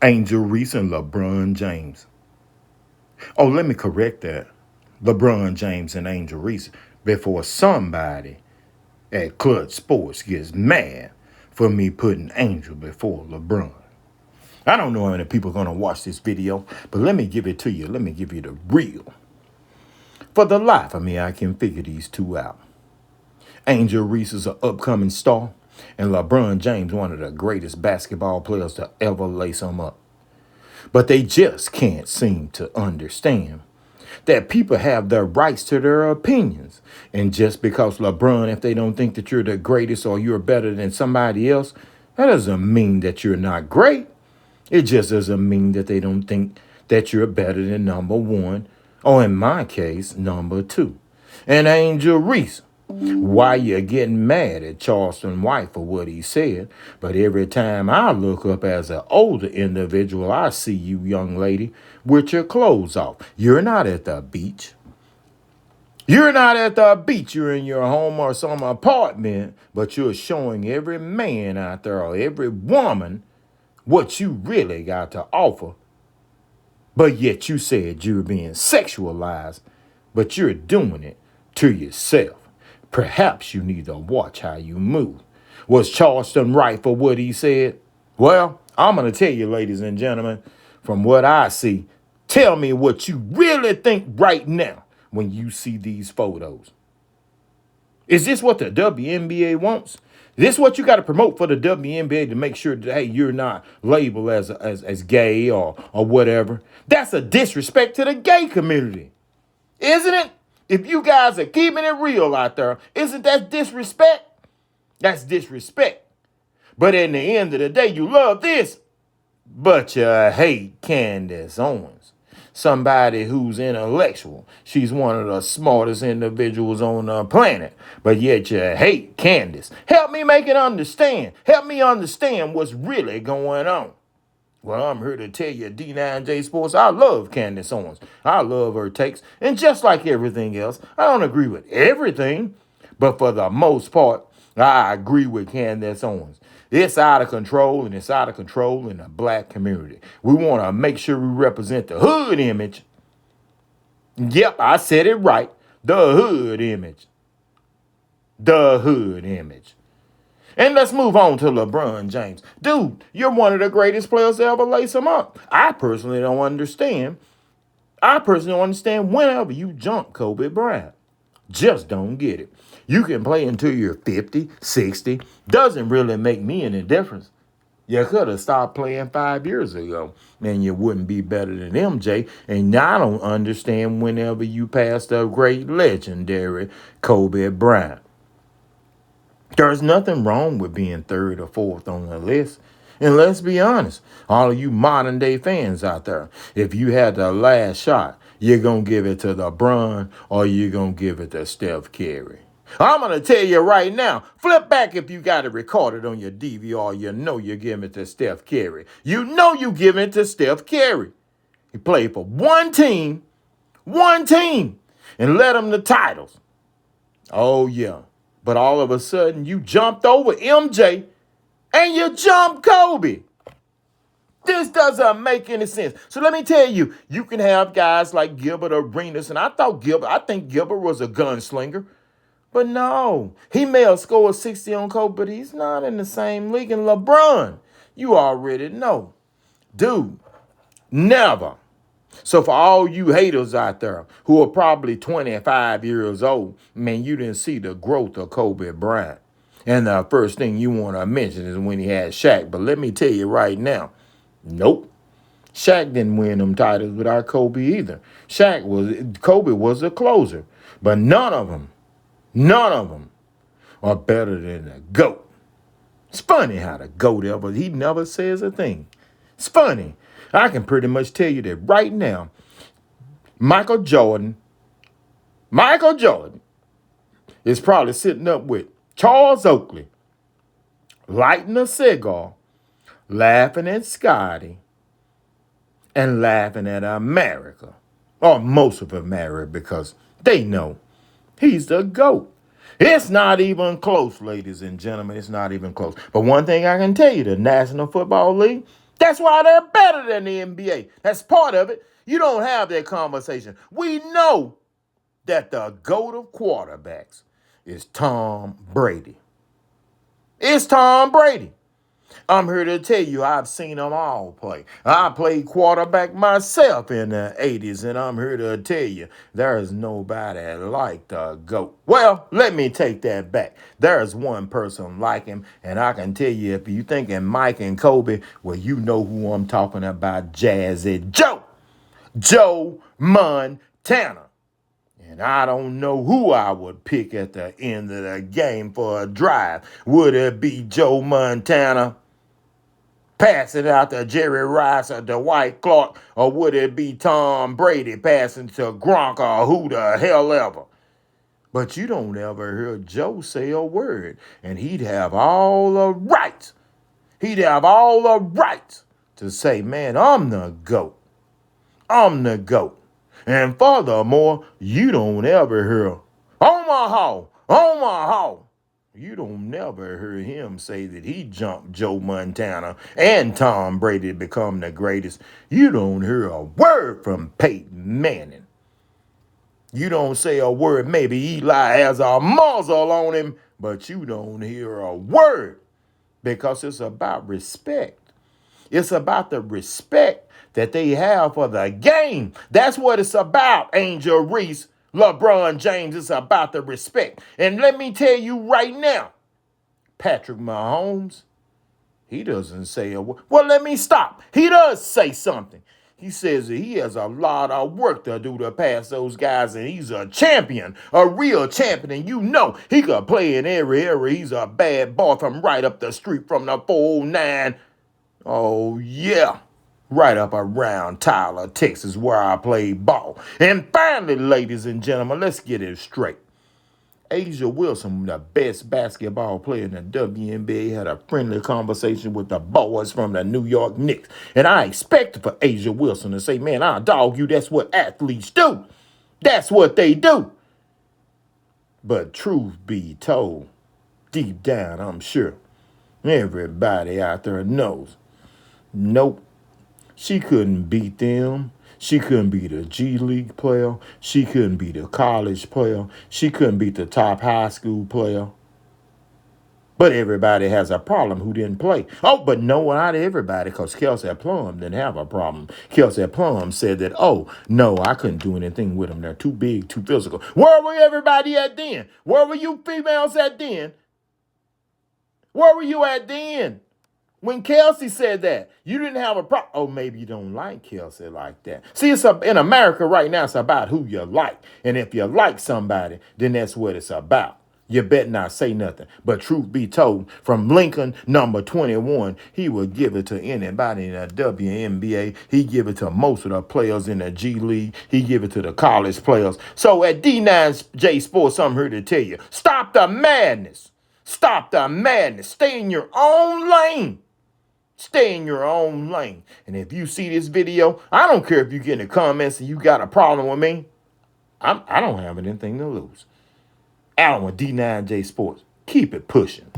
Angel Reese and LeBron James. Oh, let me correct that. LeBron James and Angel Reese before somebody at Clutch Sports gets mad for me putting Angel before LeBron. I don't know how many people are going to watch this video, but let me give it to you. Let me give you the real. For the life of me, I can figure these two out. Angel Reese is an upcoming star, and LeBron James, one of the greatest basketball players to ever lace them up. But they just can't seem to understand that people have their rights to their opinions. And just because LeBron, if they don't think that you're the greatest or you're better than somebody else, that doesn't mean that you're not great. It just doesn't mean that they don't think that you're better than number one, or in my case, number two. And Angel Reese, why you getting mad at Charleston White for what he said? But every time I look up as an older individual, I see you, young lady, with your clothes off. You're not at the beach. You're not at the beach. You're in your home or some apartment, but you're showing every man out there or every woman what you really got to offer. But yet you said you're being sexualized, but you're doing it to yourself. Perhaps you need to watch how you move. Was Charleston right for what he said? Well, I'm going to tell you, ladies and gentlemen, from what I see, tell me what you really think right now when you see these photos. Is this what the WNBA wants? Is this what you got to promote for the WNBA to make sure that, hey, you're not labeled as gay or whatever? That's a disrespect to the gay community, isn't it? If you guys are keeping it real out there, isn't that disrespect? That's disrespect. But in the end of the day, you love this, but you hate Candace Owens. Somebody who's intellectual. She's one of the smartest individuals on the planet. But yet you hate Candace. Help me make it understand. Help me understand what's really going on. Well, I'm here to tell you, D9J Sports, I love Candace Owens. I love her takes. And just like everything else, I don't agree with everything. But for the most part, I agree with Candace Owens. It's out of control, and it's out of control in the black community. We want to make sure we represent the hood image. Yep, I said it right. The hood image. The hood image. And let's move on to LeBron James. Dude, you're one of the greatest players to ever lace him up. I personally don't understand. Whenever you jump Kobe Bryant. Just don't get it. You can play until you're 50, 60. Doesn't really make me any difference. You could have stopped playing 5 years ago, and you wouldn't be better than MJ. And I don't understand whenever you pass the great legendary Kobe Bryant. There's nothing wrong with being third or fourth on the list. And let's be honest, all of you modern day fans out there, if you had the last shot, you're going to give it to LeBron or you're going to give it to Steph Curry. I'm going to tell you right now, flip back if you got it recorded on your DVR, you know you're giving it to Steph Curry. You know you're giving it to Steph Curry. He played for one team, and led them to titles. Oh, yeah. But all of a sudden, you jumped over MJ and you jumped Kobe. This doesn't make any sense. So let me tell you, you can have guys like Gilbert Arenas, and I think Gilbert was a gunslinger. But no, he may have scored 60 on Kobe, but he's not in the same league. And LeBron, you already know. Dude, never. So for all you haters out there who are probably 25 years old, man, you didn't see the growth of Kobe Bryant. And the first thing you want to mention is when he had Shaq. But let me tell you right now, nope. Shaq didn't win them titles without Kobe either. Kobe was a closer. But none of them are better than the GOAT. It's funny how the GOAT he never says a thing. It's funny. I can pretty much tell you that right now, Michael Jordan is probably sitting up with Charles Oakley, lighting a cigar, laughing at Scotty, and laughing at America, or most of America, because they know he's the GOAT. It's not even close, ladies and gentlemen. It's not even close. But one thing I can tell you, the National Football League, That's why they're better than the NBA. That's part of it. You don't have that conversation. We know that the GOAT of quarterbacks is Tom Brady. It's Tom Brady. I'm here to tell you, I've seen them all play. I played quarterback myself in the 80s, and I'm here to tell you, there is nobody like the GOAT. Well, let me take that back. There's one person like him, and I can tell you, if you thinking Mike and Kobe, well, you know who I'm talking about, Jazzy Joe Montana. And I don't know who I would pick at the end of the game for a drive. Would it be Joe Montana passing out to Jerry Rice or Dwight Clark, or would it be Tom Brady passing to Gronk or who the hell ever? But you don't ever hear Joe say a word, and he'd have all the rights. He'd have all the rights to say, man, I'm the GOAT. I'm the GOAT. And furthermore, you don't ever hear, Omaha. You don't never hear him say that he jumped Joe Montana and Tom Brady to become the greatest. You don't hear a word from Peyton Manning. You don't say a word. Maybe Eli has a muzzle on him, but you don't hear a word because it's about respect. It's about the respect that they have for the game. That's what it's about, Angel Reese, LeBron James. It's about the respect. And let me tell you right now, Patrick Mahomes, he doesn't say a word. Well, let me stop. He does say something. He says that he has a lot of work to do to pass those guys, and he's a champion, a real champion. And you know he could play in every area. He's a bad boy from right up the street from the 409. Oh, yeah. Right up around Tyler, Texas, where I play ball. And finally, ladies and gentlemen, let's get it straight. A'ja Wilson, the best basketball player in the WNBA, had a friendly conversation with the boys from the New York Knicks. And I expected for A'ja Wilson to say, man, I'll dog you. That's what athletes do. That's what they do. But truth be told, deep down, I'm sure everybody out there knows. Nope. She couldn't beat them. She couldn't beat a G League player. She couldn't beat a college player. She couldn't beat the top high school player. But everybody has a problem who didn't play. Oh, but no, not everybody, because Kelsey Plum didn't have a problem. Kelsey Plum said that, oh, no, I couldn't do anything with them. They're too big, too physical. Where were everybody at then? Where were you females at then? Where were you at then? When Kelsey said that, you didn't have a problem. Oh, maybe you don't like Kelsey like that. See, in America right now, it's about who you like. And if you like somebody, then that's what it's about. You better not say nothing. But truth be told, from Lincoln, number 21, he would give it to anybody in the WNBA. He give it to most of the players in the G League. He give it to the college players. So at D9J Sports, I'm here to tell you, stop the madness. Stop the madness. Stay in your own lane. Stay in your own lane. And if you see this video, I don't care if you get in the comments and you got a problem with me. I don't have anything to lose. Alan with D9J Sports. Keep it pushing.